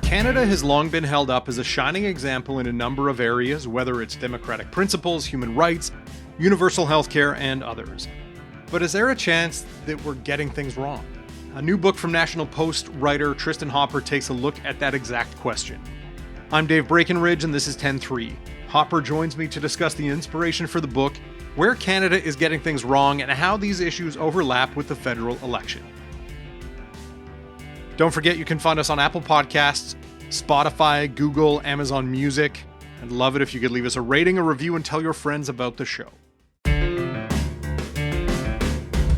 Canada has long been held up as a shining example in a number of areas, whether it's democratic principles, human rights, universal healthcare, and others. But is there a chance that we're getting things wrong? A new book from National Post writer Tristin Hopper takes a look at that exact question. I'm Dave Breakenridge, and this is 10-3. Hopper joins me to discuss the inspiration for the book, where Canada is getting things wrong, and how these issues overlap with the federal election. Don't forget you can find us on Apple Podcasts, Spotify, Google, Amazon Music. I'd love it if you could leave us a rating, a review, and tell your friends about the show.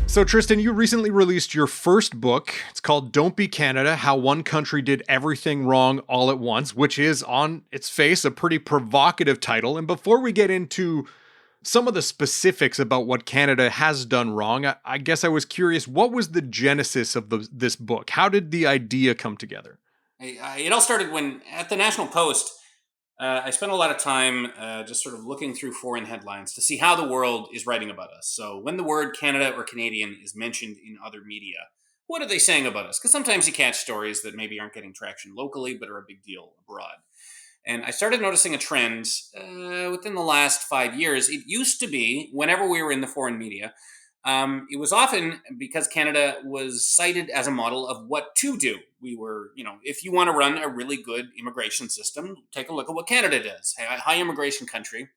So Tristin, you recently released your first book. It's called Don't Be Canada, How One Country Did Everything Wrong All at Once, which is on its face a pretty provocative title. And before we get into some of the specifics about what Canada has done wrong, I guess I was curious, what was the genesis of this book? How did the idea come together? It all started when, at the National Post, I spent a lot of time just sort of looking through foreign headlines to see how the world is writing about us. So when the word Canada or Canadian is mentioned in other media, what are they saying about us? Because sometimes you catch stories that maybe aren't getting traction locally, but are a big deal abroad. And I started noticing a trend within the last 5 years. It used to be, whenever we were in the foreign media, it was often because Canada was cited as a model of what to do. We were, if you want to run a really good immigration system, take a look at what Canada does. High immigration country.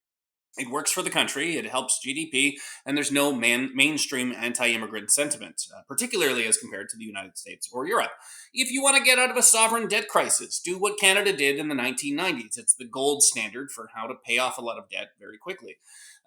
It works for the country, it helps GDP, and there's no mainstream anti-immigrant sentiment, particularly as compared to the United States or Europe. If you want to get out of a sovereign debt crisis, do what Canada did in the 1990s. It's the gold standard for how to pay off a lot of debt very quickly.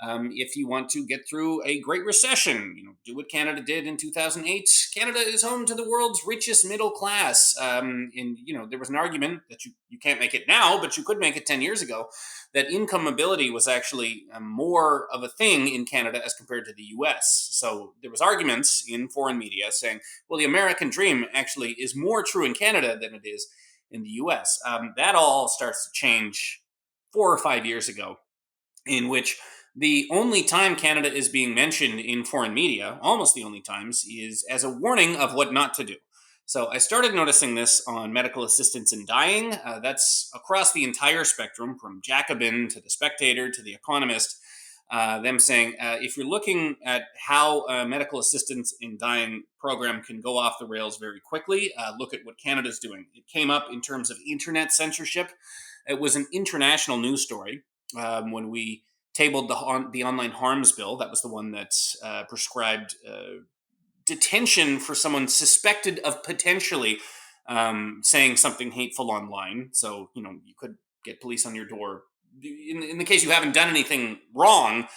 If you want to get through a great recession, do what Canada did in 2008. Canada is home to the world's richest middle class. There was an argument that you can't make it now, but you could make it 10 years ago, that income mobility was actually more of a thing in Canada as compared to the US. So there was arguments in foreign media saying, well, the American dream actually is more true in Canada than it is in the US. That all starts to change 4 or 5 years ago, in which the only time Canada is being mentioned in foreign media, almost the only times, is as a warning of what not to do. So I started noticing this on medical assistance in dying. That's across the entire spectrum, from Jacobin to The Spectator to The Economist. Them saying, if you're looking at how a medical assistance in dying program can go off the rails very quickly, look at what Canada's doing. It came up in terms of internet censorship. It was an international news story when we tabled the online harms bill. That was the one that prescribed detention for someone suspected of potentially saying something hateful online. So, you could get police on your door. In the case you haven't done anything wrong,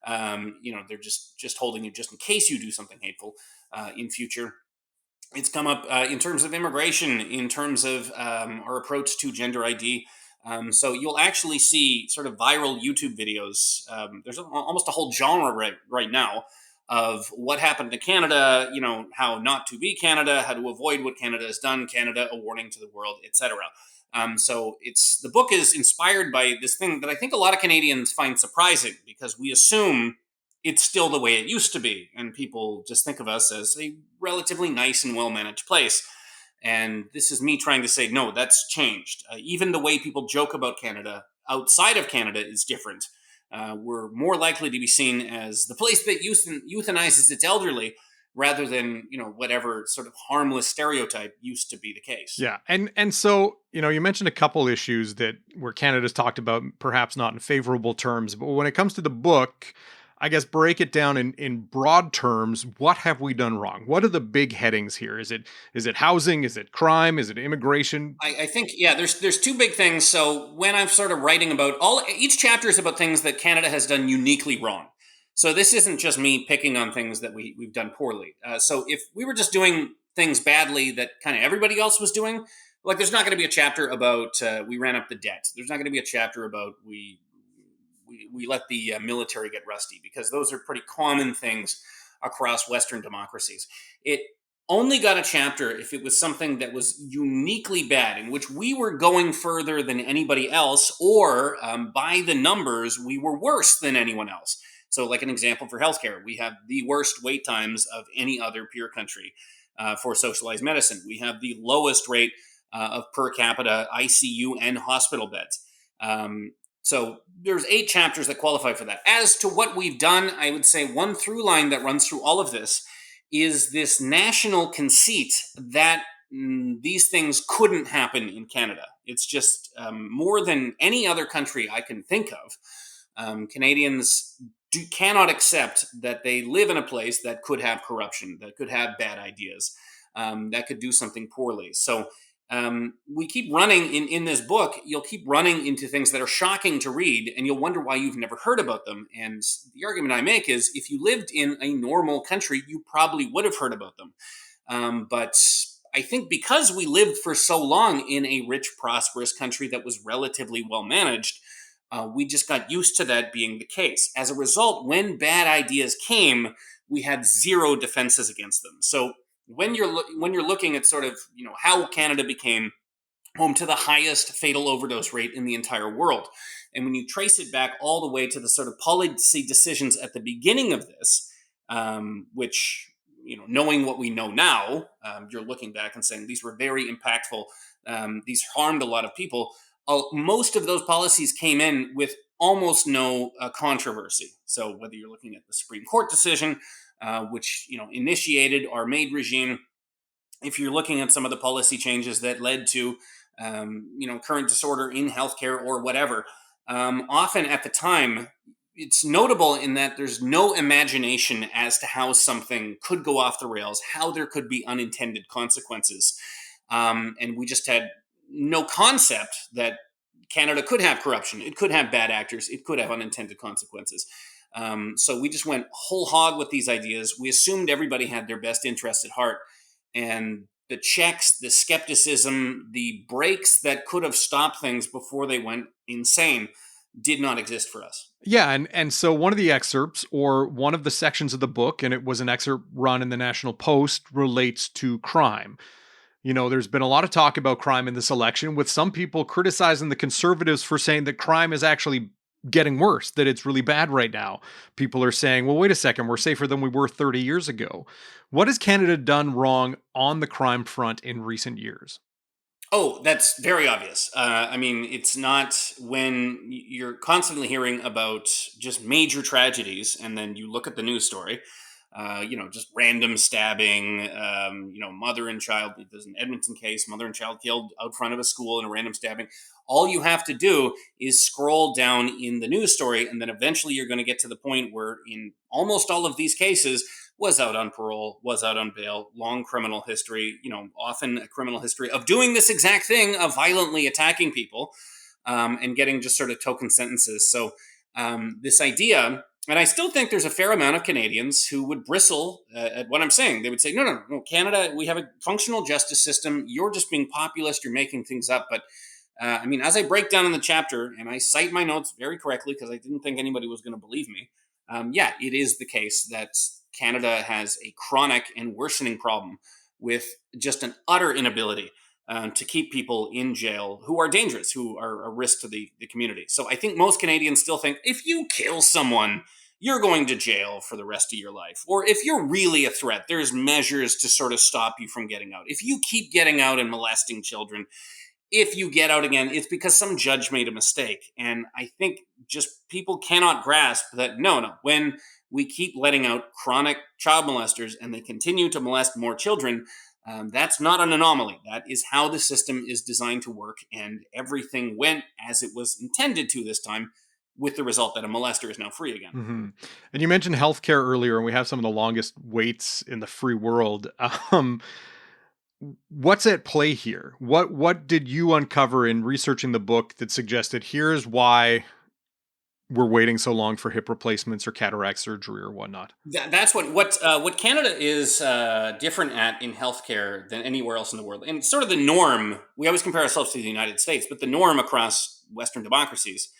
they're just holding you just in case you do something hateful in future. It's come up in terms of immigration, in terms of our approach to gender ID. So you'll actually see sort of viral YouTube videos. There's almost a whole genre right now of what happened to Canada, how not to be Canada, how to avoid what Canada has done, Canada, a warning to the world, etc. So the book is inspired by this thing that I think a lot of Canadians find surprising, because we assume it's still the way it used to be, and people just think of us as a relatively nice and well-managed place. And this is me trying to say, no, that's changed. Even the way people joke about Canada outside of Canada is different. We're more likely to be seen as the place that euthanizes its elderly, rather than, whatever sort of harmless stereotype used to be the case. Yeah. And so, you mentioned a couple issues where Canada's talked about, perhaps not in favorable terms, but when it comes to the book, I guess break it down in broad terms. What have we done wrong? What are the big headings here? Is it housing? Is it crime? Is it immigration? I think, there's two big things. So when I'm sort of writing about each chapter is about things that Canada has done uniquely wrong. So this isn't just me picking on things that we've done poorly. So if we were just doing things badly that kind of everybody else was doing, like, there's not going to be a chapter about we ran up the debt. There's not going to be a chapter about we let the military get rusty, because those are pretty common things across Western democracies. It only got a chapter if it was something that was uniquely bad, in which we were going further than anybody else, or by the numbers, we were worse than anyone else. So, like an example for healthcare, we have the worst wait times of any other peer country. for socialized medicine. We have the lowest rate of per capita ICU and hospital beds. So there's 8 chapters that qualify for that. As to what we've done, I would say one through line that runs through all of this is this national conceit that these things couldn't happen in Canada. It's just more than any other country I can think of. Canadians cannot accept that they live in a place that could have corruption, that could have bad ideas, that could do something poorly. So we keep running in this book. You'll keep running into things that are shocking to read, and you'll wonder why you've never heard about them. And the argument I make is, if you lived in a normal country, you probably would have heard about them. But I think because we lived for so long in a rich, prosperous country that was relatively well managed, we just got used to that being the case. As a result, when bad ideas came, we had zero defenses against them. So when you're looking at sort of how Canada became home to the highest fatal overdose rate in the entire world, and when you trace it back all the way to the sort of policy decisions at the beginning of this, which knowing what we know now, you're looking back and saying these were very impactful. These harmed a lot of people. Most of those policies came in with almost no controversy. So whether you're looking at the Supreme Court decision, which initiated our MAID regime, if you're looking at some of the policy changes that led to current disorder in healthcare or whatever, often at the time, it's notable in that there's no imagination as to how something could go off the rails, how there could be unintended consequences. And we just had no concept that Canada could have corruption, it could have bad actors, it could have unintended consequences. So we just went whole hog with these ideas. We assumed everybody had their best interests at heart. And the checks, the skepticism, the brakes that could have stopped things before they went insane did not exist for us. Yeah, and so one of the excerpts, or one of the sections of the book, and it was an excerpt run in the National Post, relates to crime. There's been a lot of talk about crime in this election, with some people criticizing the Conservatives for saying that crime is actually getting worse, that it's really bad right now. People are saying, well, wait a second, we're safer than we were 30 years ago. What has Canada done wrong on the crime front in recent years? Oh, that's very obvious. It's not when you're constantly hearing about just major tragedies, and then you look at the news story, just random stabbing, mother and child. There's an Edmonton case, mother and child killed out front of a school in a random stabbing. All you have to do is scroll down in the news story, and then eventually you're going to get to the point where, in almost all of these cases, was out on parole, was out on bail, long criminal history, often a criminal history of doing this exact thing, of violently attacking people, and getting just sort of token sentences. So this idea, and I still think there's a fair amount of Canadians who would bristle at what I'm saying. They would say, no, Canada, we have a functional justice system. You're just being populist. You're making things up. But as I break down in the chapter, and I cite my notes very correctly because I didn't think anybody was going to believe me, it is the case that Canada has a chronic and worsening problem with just an utter inability to keep people in jail who are dangerous, who are a risk to the community. So I think most Canadians still think if you kill someone, you're going to jail for the rest of your life. Or if you're really a threat, there's measures to sort of stop you from getting out. If you keep getting out and molesting children, if you get out again, it's because some judge made a mistake. And I think just people cannot grasp that, no, when we keep letting out chronic child molesters and they continue to molest more children, that's not an anomaly. That is how the system is designed to work, and everything went as it was intended to this time, with the result that a molester is now free again. Mm-hmm. And you mentioned healthcare earlier, and we have some of the longest waits in the free world. What's at play here? What did you uncover in researching the book that suggested here's why we're waiting so long for hip replacements or cataract surgery or whatnot? That's what Canada is different at in healthcare than anywhere else in the world, and sort of the norm. We always compare ourselves to the United States, but the norm across Western democracies,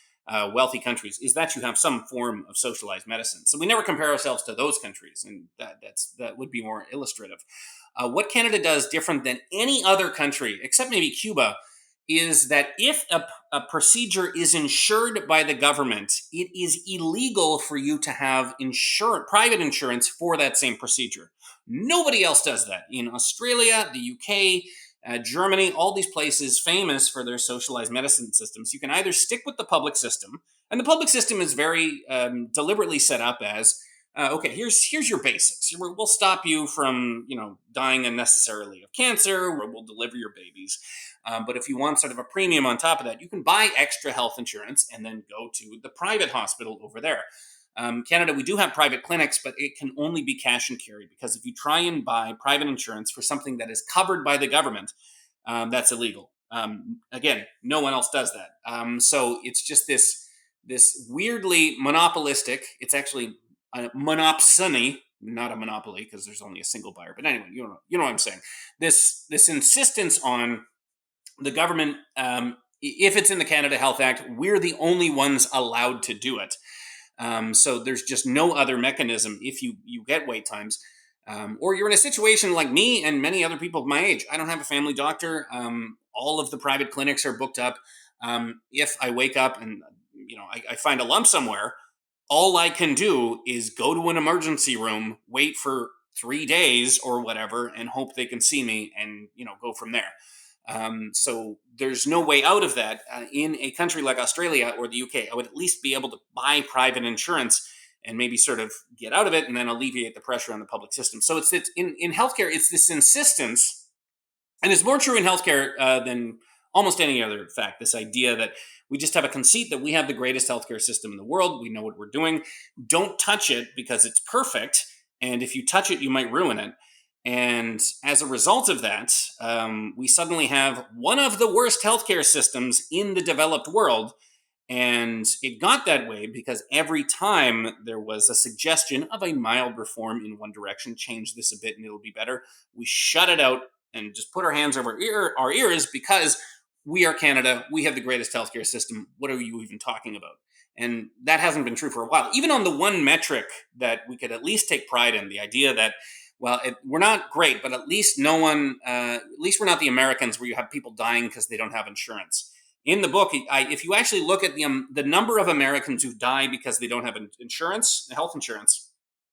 wealthy countries, is that you have some form of socialized medicine. So we never compare ourselves to those countries, and that would be more illustrative. What Canada does different than any other country, except maybe Cuba, is that if a procedure is insured by the government, it is illegal for you to have private insurance for that same procedure. Nobody else does that. In Australia, the UK, Germany, all these places famous for their socialized medicine systems, you can either stick with the public system, and the public system is very deliberately set up as okay, here's your basics. We'll stop you from dying unnecessarily of cancer. We'll deliver your babies. But if you want sort of a premium on top of that, you can buy extra health insurance and then go to the private hospital over there. Canada, we do have private clinics, but it can only be cash and carry, because if you try and buy private insurance for something that is covered by the government, that's illegal. Again, no one else does that. So it's just this weirdly monopolistic. It's actually a monopsony, not a monopoly, because there's only a single buyer. But anyway, you know what I'm saying. This insistence on the government, if it's in the Canada Health Act, we're the only ones allowed to do it. So there's just no other mechanism if you get wait times, or you're in a situation like me and many other people of my age. I don't have a family doctor. All of the private clinics are booked up. If I wake up and I find a lump somewhere, all I can do is go to an emergency room, wait for 3 days or whatever, and hope they can see me, and go from there. So there's no way out of that. In a country like Australia or the UK, I would at least be able to buy private insurance and maybe sort of get out of it and then alleviate the pressure on the public system. So it's in healthcare, it's this insistence, and it's more true in healthcare than almost any other fact, this idea that we just have a conceit that we have the greatest healthcare system in the world. We know what we're doing. Don't touch it because it's perfect. And if you touch it, you might ruin it. And as a result of that, we suddenly have one of the worst healthcare systems in the developed world. And it got that way because every time there was a suggestion of a mild reform in one direction, change this a bit and it'll be better, we shut it out and just put our hands over our ears because we are Canada. We have the greatest healthcare system. What are you even talking about? And that hasn't been true for a while. Even on the one metric that we could at least take pride in, the idea that, well, we're not great, but at least at least we're not the Americans where you have people dying because they don't have insurance. In the book, if you actually look at the number of Americans who die because they don't have health insurance,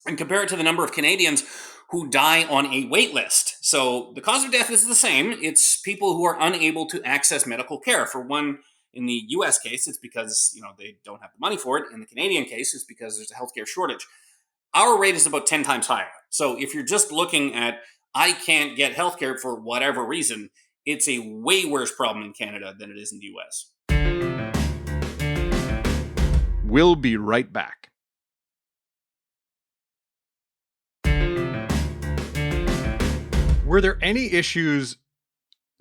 and compare it to the number of Canadians who die on a wait list. So the cause of death is the same. It's people who are unable to access medical care. For one, in the US case, it's because they don't have the money for it. In the Canadian case, it's because there's a healthcare shortage. Our rate is about 10 times higher. So if you're just looking at, I can't get healthcare for whatever reason, it's a way worse problem in Canada than it is in the US. We'll be right back. Were there any issues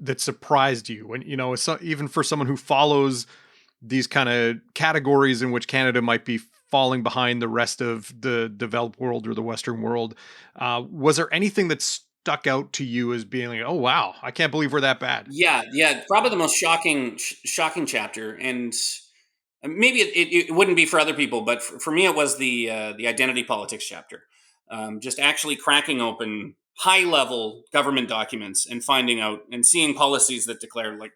that surprised you when, even for someone who follows these kind of categories in which Canada might be falling behind the rest of the developed world or the Western world? Was there anything that stuck out to you as being like, oh, wow, I can't believe we're that bad? Yeah. Probably the most shocking chapter. And maybe it wouldn't be for other people, but for me, it was the identity politics chapter. Just actually cracking open high-level government documents and finding out and seeing policies that declare, like,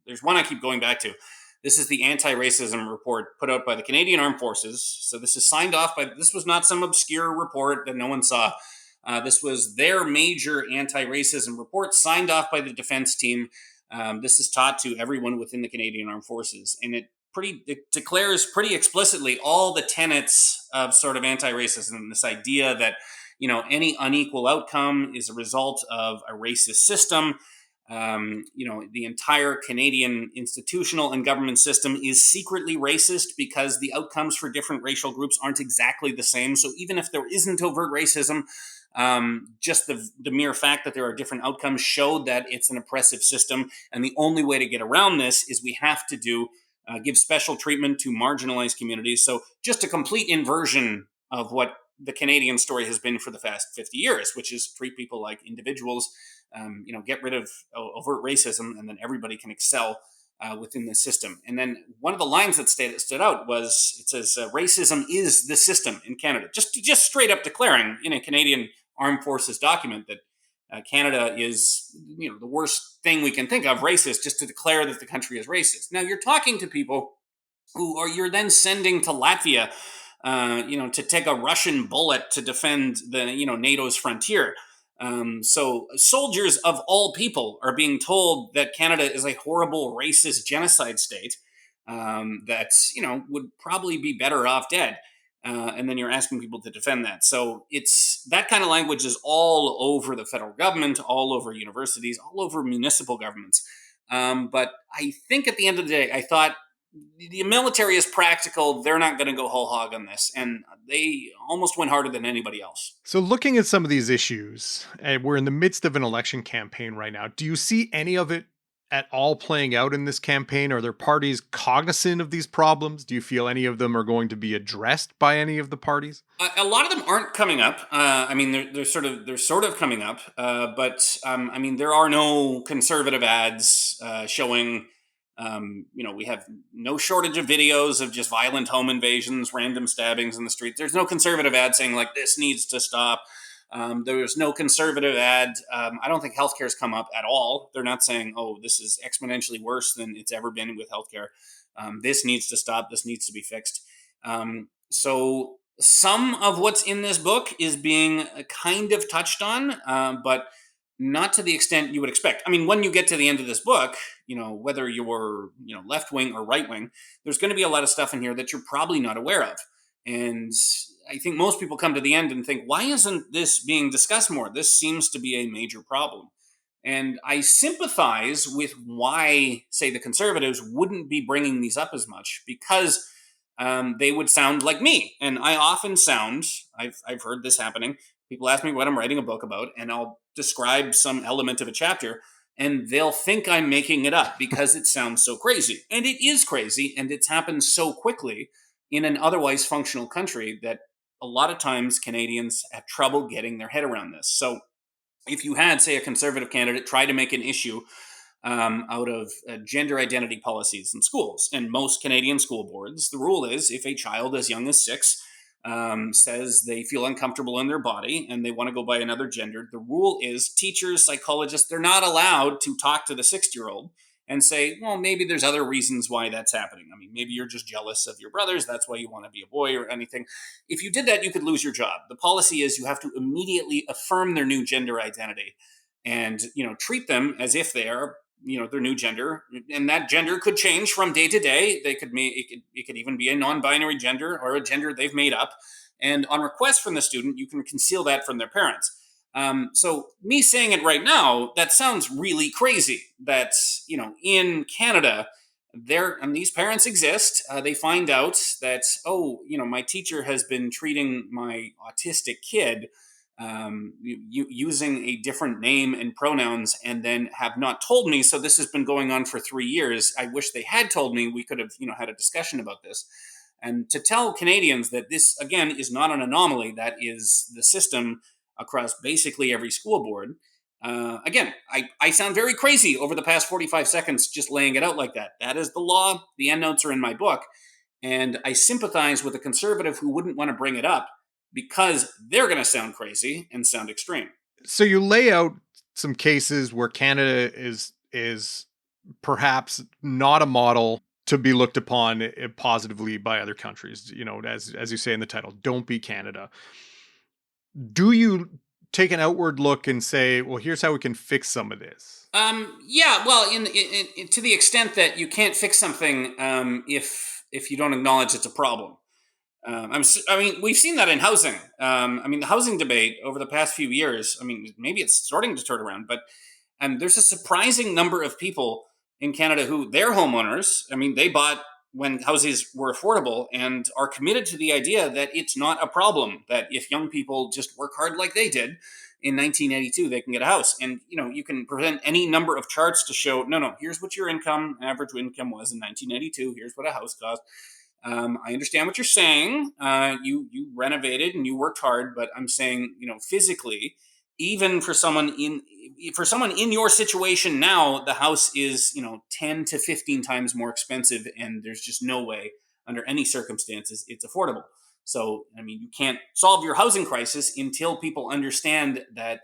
there's one I keep going back to. This is the anti-racism report put out by the Canadian Armed Forces. So this is signed off this was not some obscure report that no one saw. This was their major anti-racism report signed off by the defense team. This is taught to everyone within the Canadian Armed Forces. And it declares pretty explicitly all the tenets of sort of anti-racism, this idea that any unequal outcome is a result of a racist system. The entire Canadian institutional and government system is secretly racist because the outcomes for different racial groups aren't exactly the same. So even if there isn't overt racism, just the mere fact that there are different outcomes showed that it's an oppressive system. And the only way to get around this is we have to give special treatment to marginalized communities. So just a complete inversion of what the Canadian story has been for the past 50 years, which is treat people like individuals, get rid of overt racism, and then everybody can excel within the system. And then one of the lines that stood out was, it says, racism is the system in Canada. Just straight up declaring in a Canadian Armed Forces document that Canada is, the worst thing we can think of, racist, just to declare that the country is racist. Now you're talking to people you're then sending to Latvia, to take a Russian bullet to defend NATO's frontier. So soldiers of all people are being told that Canada is a horrible racist genocide state that would probably be better off dead. And then you're asking people to defend that. So it's that kind of language is all over the federal government, all over universities, all over municipal governments. But I think at the end of the day, I thought the military is practical. They're not going to go whole hog on this. And they almost went harder than anybody else. So, looking at some of these issues, and we're in the midst of an election campaign right now, do you see any of it at all playing out in this campaign? Are there parties cognizant of these problems? Do you feel any of them are going to be addressed by any of the parties? A lot of them aren't coming up. They're sort of coming up. There are no conservative ads showing. We have no shortage of videos of just violent home invasions, random stabbings in the street. There's no conservative ad saying like this needs to stop. There's no conservative ad. I don't think healthcare's come up at all. They're not saying, oh, this is exponentially worse than it's ever been with healthcare. This needs to stop. This needs to be fixed. So some of what's in this book is being kind of touched on, but not to the extent you would expect. I mean, when you get to the end of this book, whether you're, left wing or right wing, there's going to be a lot of stuff in here that you're probably not aware of. And I think most people come to the end and think, why isn't this being discussed more? This seems to be a major problem. And I sympathize with why, say, the conservatives wouldn't be bringing these up as much, because they would sound like me. And I often sound, I've heard this happening. People ask me what I'm writing a book about, and I'll describe some element of a chapter, and they'll think I'm making it up because it sounds so crazy. And it is crazy, and it's happened so quickly in an otherwise functional country that a lot of times Canadians have trouble getting their head around this. So if you had, say, a conservative candidate try to make an issue out of gender identity policies in schools, and most Canadian school boards, the rule is if a child as young as 6 says they feel uncomfortable in their body and they want to go by another gender, the rule is teachers, psychologists, they're not allowed to talk to the 6-year-old and say, well, maybe there's other reasons why that's happening. I mean, maybe you're just jealous of your brothers. That's why you want to be a boy or anything. If you did that, you could lose your job. The policy is you have to immediately affirm their new gender identity and, treat them as if they are, their new gender. And that gender could change from day to day. It could even be a non-binary gender or a gender they've made up. And on request from the student, you can conceal that from their parents. So me saying it right now, that sounds really crazy that, in Canada, and these parents exist. They find out that, my teacher has been treating my autistic kid using a different name and pronouns, and then have not told me. So this has been going on for 3 years. I wish they had told me. We could have, had a discussion about this. And to tell Canadians that this, again, is not an anomaly, that is the system across basically every school board. Again, I sound very crazy over the past 45 seconds just laying it out like that. That is the law. The endnotes are in my book. And I sympathize with a conservative who wouldn't want to bring it up because they're going to sound crazy and sound extreme. So you lay out some cases where Canada is perhaps not a model to be looked upon positively by other countries. As you say in the title, don't be Canada. Do you take an outward look and say, well, here's how we can fix some of this? Yeah, well, in to the extent that you can't fix something if you don't acknowledge it's a problem. We've seen that in housing. The housing debate over the past few years, maybe it's starting to turn around, but there's a surprising number of people in Canada who they're homeowners. They bought when houses were affordable and are committed to the idea that it's not a problem, that if young people just work hard like they did in 1982, they can get a house. And, you can present any number of charts to show, no, here's what your average income was in 1982. Here's what a house cost. I understand what you're saying. You renovated and you worked hard, but I'm saying, physically, even for someone in your situation now, the house is, 10 to 15 times more expensive, and there's just no way under any circumstances it's affordable. So, I mean, you can't solve your housing crisis until people understand that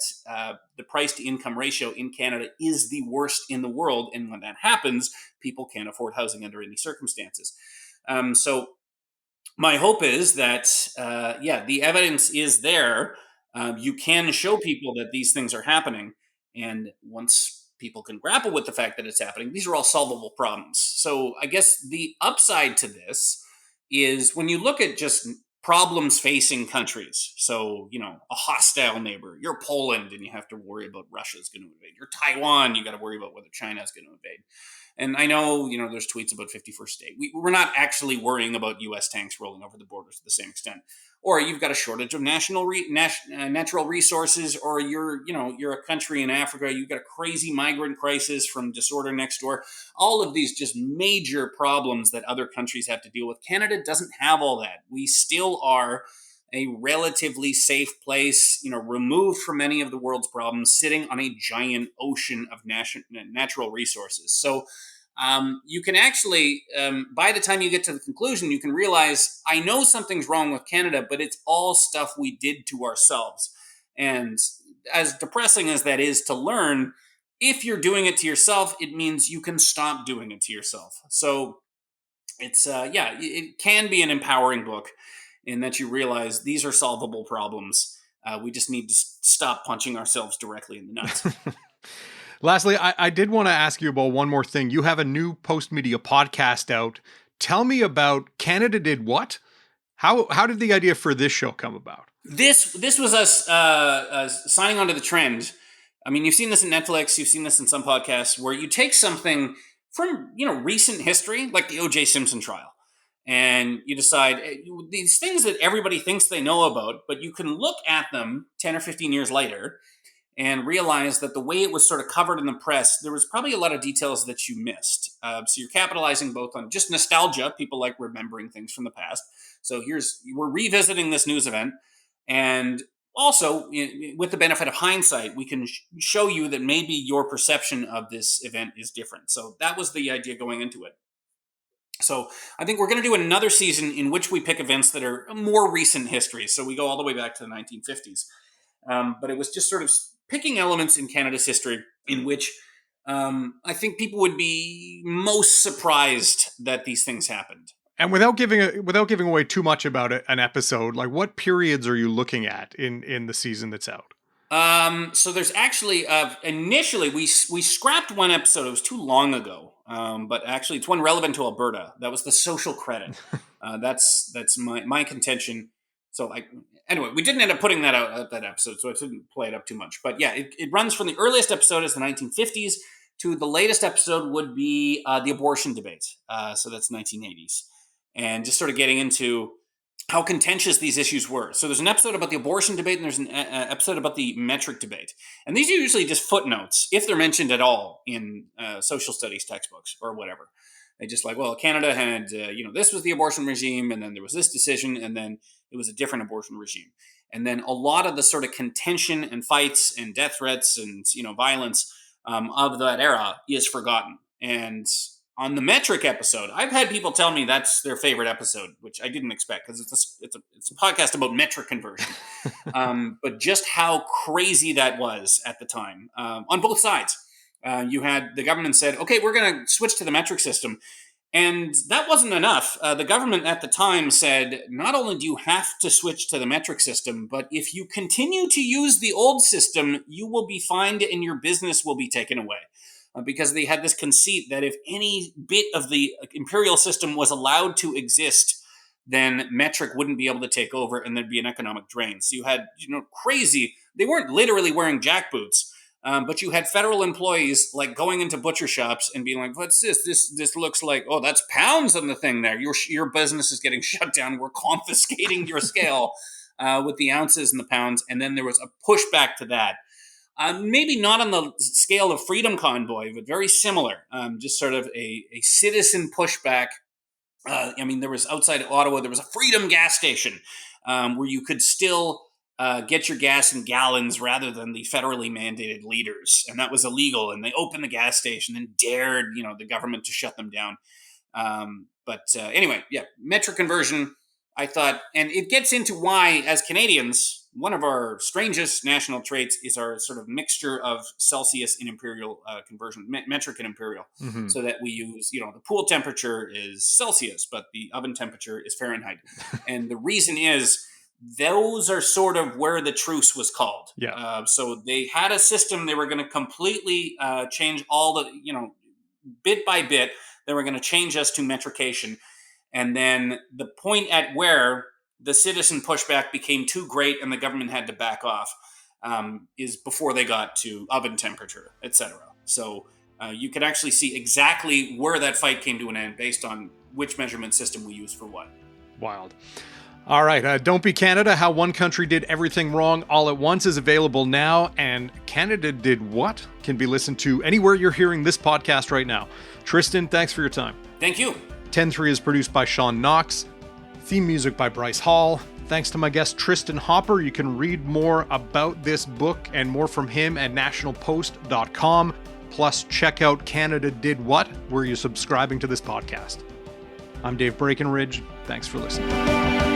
the price to income ratio in Canada is the worst in the world. And when that happens, people can't afford housing under any circumstances. So, my hope is that, the evidence is there. You can show people that these things are happening. And once people can grapple with the fact that it's happening, these are all solvable problems. So I guess the upside to this is when you look at just problems facing countries. So, a hostile neighbor, you're Poland and you have to worry about Russia's going to invade. You're Taiwan, you got to worry about whether China's going to invade. And I know, there's tweets about 51st state. We're not actually worrying about U.S. tanks rolling over the borders to the same extent. Or you've got a shortage of natural resources, or you're a country in Africa. You've got a crazy migrant crisis from disorder next door. All of these just major problems that other countries have to deal with. Canada doesn't have all that. We still are a relatively safe place, removed from many of the world's problems, sitting on a giant ocean of natural resources. So you can actually, by the time you get to the conclusion, you can realize, I know something's wrong with Canada, but it's all stuff we did to ourselves. And as depressing as that is to learn, if you're doing it to yourself, it means you can stop doing it to yourself. So it's, it can be an empowering book in that you realize these are solvable problems. We just need to stop punching ourselves directly in the nuts. Lastly, I did want to ask you about one more thing. You have a new Post Media podcast out. Tell me about Canada Did What? How did the idea for this show come about? This was us signing onto the trend. I mean, you've seen this in Netflix. You've seen this in some podcasts where you take something from recent history, like the O.J. Simpson trial, and you decide these things that everybody thinks they know about, but you can look at them 10 or 15 years later and realize that the way it was sort of covered in the press, there was probably a lot of details that you missed. So you're capitalizing both on just nostalgia. People like remembering things from the past. So we're revisiting this news event. And also, with the benefit of hindsight, we can show you that maybe your perception of this event is different. So that was the idea going into it. So I think we're going to do another season in which we pick events that are more recent history. So we go all the way back to the 1950s. But it was just sort of picking elements in Canada's history in which I think people would be most surprised that these things happened. And without giving away too much about an episode, like what periods are you looking at in the season that's out? So there's actually initially we scrapped one episode. It was too long ago. But actually, it's one relevant to Alberta. That was the social credit. That's my contention. So anyway, we didn't end up putting that out that episode, so I didn't play it up too much. But yeah, it runs from the earliest episode is the 1950s to the latest episode would be the abortion debate. So that's 1980s, and just sort of getting into how contentious these issues were. So there's an episode about the abortion debate, and there's an episode about the metric debate. And these are usually just footnotes, if they're mentioned at all in social studies textbooks or whatever. They just like, well, Canada had, this was the abortion regime, and then there was this decision, and then it was a different abortion regime. And then a lot of the sort of contention and fights and death threats and, violence of that era is forgotten. And on the metric episode, I've had people tell me that's their favorite episode, which I didn't expect because it's a podcast about metric conversion. But just how crazy that was at the time on both sides. You had the government said, okay, we're going to switch to the metric system. And that wasn't enough. The government at the time said, not only do you have to switch to the metric system, but if you continue to use the old system, you will be fined and your business will be taken away. Because they had this conceit that if any bit of the imperial system was allowed to exist, then metric wouldn't be able to take over and there'd be an economic drain. So you had, crazy, they weren't literally wearing jackboots, but you had federal employees like going into butcher shops and being like, what's this? This looks like, oh, that's pounds on the thing there. Your business is getting shut down. We're confiscating your scale with the ounces and the pounds. And then there was a pushback to that. Maybe not on the scale of Freedom Convoy, but very similar. Just sort of a citizen pushback. There was outside Ottawa, there was a Freedom gas station where you could still get your gas in gallons rather than the federally mandated liters. And that was illegal. And they opened the gas station and dared, the government to shut them down. Anyway, metric conversion. I thought, and it gets into why, as Canadians, one of our strangest national traits is our sort of mixture of Celsius and imperial conversion, metric and imperial, Mm-hmm. so that we use, the pool temperature is Celsius, but the oven temperature is Fahrenheit. And the reason is those are sort of where the truce was called. Yeah. So they had a system they were going to completely change all the, bit by bit, they were going to change us to metrication. And then the point at where the citizen pushback became too great and the government had to back off is before they got to oven temperature, etc. So you can actually see exactly where that fight came to an end based on which measurement system we use for what. Wild. All right, Don't Be Canada, How One Country Did Everything Wrong All at Once is available now, and Canada Did What can be listened to anywhere you're hearing this podcast right now. Tristin, thanks for your time. Thank you. 10-3 is produced by Sean Knox. Theme music by Bryce Hall. Thanks to my guest Tristin Hopper. You can read more about this book and more from him at nationalpost.com. Plus, check out Canada Did What, where you're subscribing to this podcast. I'm Dave Breakenridge. Thanks for listening.